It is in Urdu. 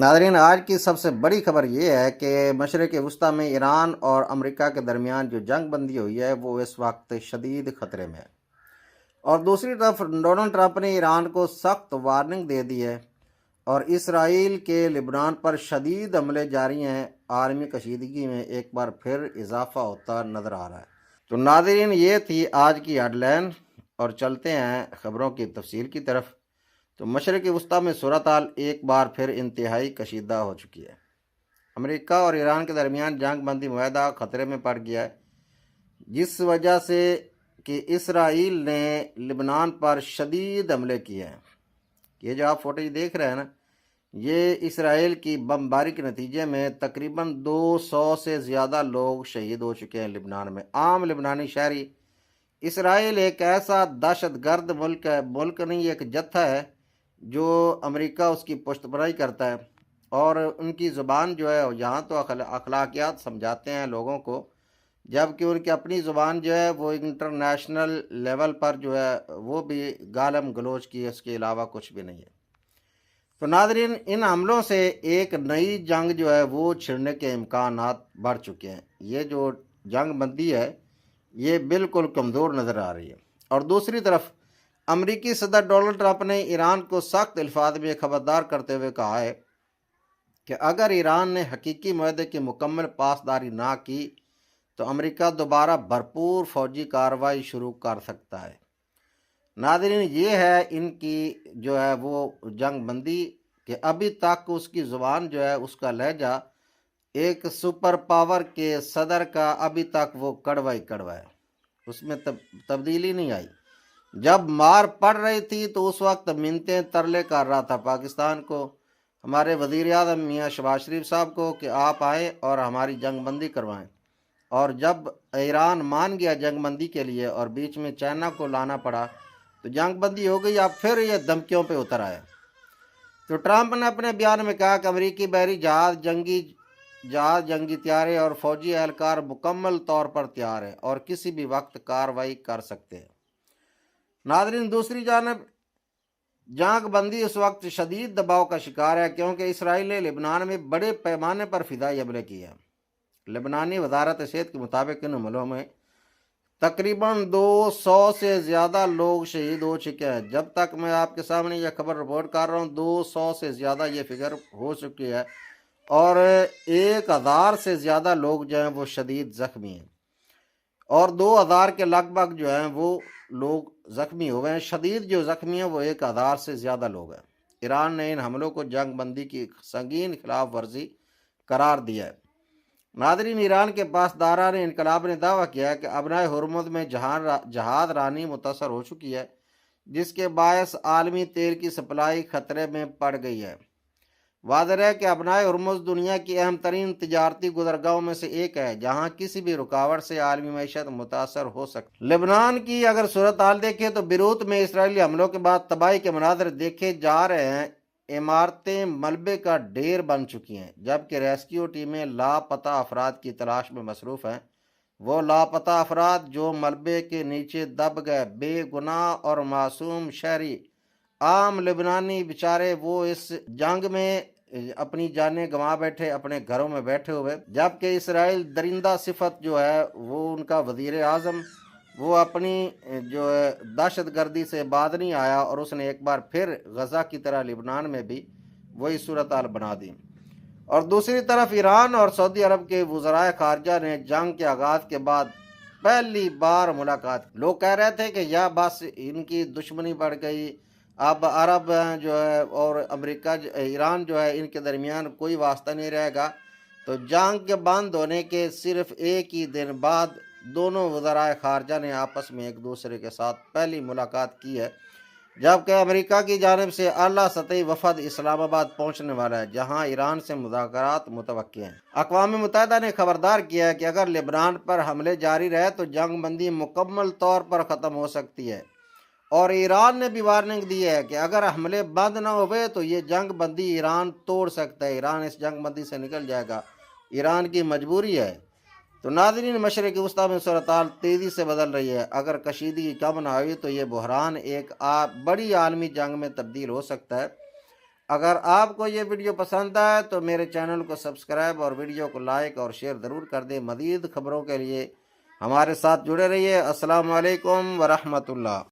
ناظرین، آج کی سب سے بڑی خبر یہ ہے کہ مشرق وسطیٰ میں ایران اور امریکہ کے درمیان جو جنگ بندی ہوئی ہے وہ اس وقت شدید خطرے میں ہے۔ اور دوسری طرف ڈونلڈ ٹرمپ نے ایران کو سخت وارننگ دے دی ہے اور اسرائیل کے لبنان پر شدید حملے جاری ہیں۔ عالمی کشیدگی میں ایک بار پھر اضافہ ہوتا نظر آ رہا ہے۔ تو ناظرین، یہ تھی آج کی ہیڈ لائن، اور چلتے ہیں خبروں کی تفصیل کی طرف۔ تو مشرق وسطیٰ میں صورتحال ایک بار پھر انتہائی کشیدہ ہو چکی ہے۔ امریکہ اور ایران کے درمیان جنگ بندی معاہدہ خطرے میں پڑ گیا ہے، جس وجہ سے کہ اسرائیل نے لبنان پر شدید حملے کیے ہیں۔ یہ جو آپ فوٹیج دیکھ رہے ہیں نا، یہ اسرائیل کی بمباری کے نتیجے میں تقریباً 200 سے زیادہ لوگ شہید ہو چکے ہیں لبنان میں، عام لبنانی شہری۔ اسرائیل ایک ایسا دہشت گرد ملک نہیں، ایک جتھا ہے جو امریکہ اس کی پشت پناہی کرتا ہے، اور ان کی زبان جو ہے یہاں تو اخلاقیات سمجھاتے ہیں لوگوں کو، جبکہ ان کی اپنی زبان جو ہے وہ انٹرنیشنل لیول پر جو ہے وہ بھی گالم گلوچ کی، اس کے علاوہ کچھ بھی نہیں ہے۔ تو ناظرین، ان حملوں سے ایک نئی جنگ جو ہے وہ چھڑنے کے امکانات بڑھ چکے ہیں۔ یہ جو جنگ بندی ہے یہ بالکل کمزور نظر آ رہی ہے۔ اور دوسری طرف امریکی صدر ڈونلڈ ٹرمپ نے ایران کو سخت الفاظ میں خبردار کرتے ہوئے کہا ہے کہ اگر ایران نے حقیقی معاہدے کی مکمل پاسداری نہ کی تو امریکہ دوبارہ بھرپور فوجی کارروائی شروع کر سکتا ہے۔ ناظرین، یہ ہے ان کی جو ہے وہ جنگ بندی کہ ابھی تک اس کی زبان جو ہے، اس کا لہجہ ایک سپر پاور کے صدر کا ابھی تک وہ کڑوا ہی کڑوا ہے، اس میں تبدیلی نہیں آئی۔ جب مار پڑ رہی تھی تو اس وقت منتیں ترلے کر رہا تھا پاکستان کو، ہمارے وزیر اعظم میاں شہباز شریف صاحب کو، کہ آپ آئیں اور ہماری جنگ بندی کروائیں۔ اور جب ایران مان گیا جنگ بندی کے لیے اور بیچ میں چائنا کو لانا پڑا تو جنگ بندی ہو گئی۔ اب پھر یہ دھمکیوں پہ اتر آئے۔ تو ٹرمپ نے اپنے بیان میں کہا کہ امریکی بحری جہاز، جنگی طیارے اور فوجی اہلکار مکمل طور پر تیار ہیں اور کسی بھی وقت کارروائی کر سکتے ہیں۔ ناظرین، دوسری جانب جنگ بندی اس وقت شدید دباؤ کا شکار ہے، کیونکہ اسرائیل نے لبنان میں بڑے پیمانے پر فضائی حملے کیے ہیں۔ لبنانی وزارت صحت کے مطابق ان حملوں میں تقریباً 200 سے زیادہ لوگ شہید ہو چکے ہیں۔ جب تک میں آپ کے سامنے یہ خبر رپورٹ کر رہا ہوں 200 سے زیادہ یہ فگر ہو چکی ہے، اور 1000 سے زیادہ لوگ جو ہیں وہ شدید زخمی ہیں، اور 2000 کے لگ بھگ جو ہیں وہ لوگ زخمی ہوئے ہیں۔ شدید جو زخمی ہیں وہ 1000 سے زیادہ لوگ ہیں۔ ایران نے ان حملوں کو جنگ بندی کی سنگین خلاف ورزی قرار دیا ہے۔ ناظرین، ایران کے پاسداران انقلاب نے دعویٰ کیا ہے کہ ابنائے ہرمز میں جہاز رانی متاثر ہو چکی ہے، جس کے باعث عالمی تیل کی سپلائی خطرے میں پڑ گئی ہے۔ واضح ہے کہ ابنائے ہرمز دنیا کی اہم ترین تجارتی گزرگاہوں میں سے ایک ہے، جہاں کسی بھی رکاوٹ سے عالمی معیشت متاثر ہو سکتی ہے۔ لبنان کی اگر صورتحال دیکھیں تو بیروت میں اسرائیلی حملوں کے بعد تباہی کے مناظر دیکھے جا رہے ہیں۔ عمارتیں ملبے کا ڈھیر بن چکی ہیں، جبکہ ریسکیو ٹیمیں لاپتہ افراد کی تلاش میں مصروف ہیں۔ وہ لاپتہ افراد جو ملبے کے نیچے دب گئے، بے گناہ اور معصوم شہری، عام لبنانی بیچارے، وہ اس جنگ میں اپنی جانیں گنوا بیٹھے اپنے گھروں میں بیٹھے ہوئے، جبکہ اسرائیل درندہ صفت جو ہے وہ ان کا وزیر اعظم، وہ اپنی جو ہے دہشت گردی سے بعد نہیں آیا، اور اس نے ایک بار پھر غزہ کی طرح لبنان میں بھی وہی صورتحال بنا دی۔ اور دوسری طرف ایران اور سعودی عرب کے وزرائے خارجہ نے جنگ کے آغاز کے بعد پہلی بار ملاقات کی۔ لوگ کہہ رہے تھے کہ یا بس ان کی دشمنی بڑھ گئی، اب عرب جو ہے اور امریکہ ایران جو ہے ان کے درمیان کوئی واسطہ نہیں رہے گا۔ تو جنگ کے بند ہونے کے صرف ایک ہی دن بعد دونوں وزرائے خارجہ نے آپس میں ایک دوسرے کے ساتھ پہلی ملاقات کی ہے، جبکہ امریکہ کی جانب سے اعلیٰ سطحی وفد اسلام آباد پہنچنے والا ہے، جہاں ایران سے مذاکرات متوقع ہیں۔ اقوام متحدہ نے خبردار کیا ہے کہ اگر لبنان پر حملے جاری رہے تو جنگ بندی مکمل طور پر ختم ہو سکتی ہے، اور ایران نے بھی وارننگ دی ہے کہ اگر حملے بند نہ ہوئے تو یہ جنگ بندی ایران توڑ سکتا ہے، ایران اس جنگ بندی سے نکل جائے گا، ایران کی مجبوری ہے۔ تو ناظرین، مشرق وسطیٰ میں صورتحال تیزی سے بدل رہی ہے۔ اگر کشیدگی کم نہ ہوئی تو یہ بحران ایک بڑی عالمی جنگ میں تبدیل ہو سکتا ہے۔ اگر آپ کو یہ ویڈیو پسند آئے تو میرے چینل کو سبسکرائب اور ویڈیو کو لائک اور شیئر ضرور کر دیں۔ مزید خبروں کے لیے ہمارے ساتھ جڑے رہیے۔ السلام علیکم ورحمۃ اللہ۔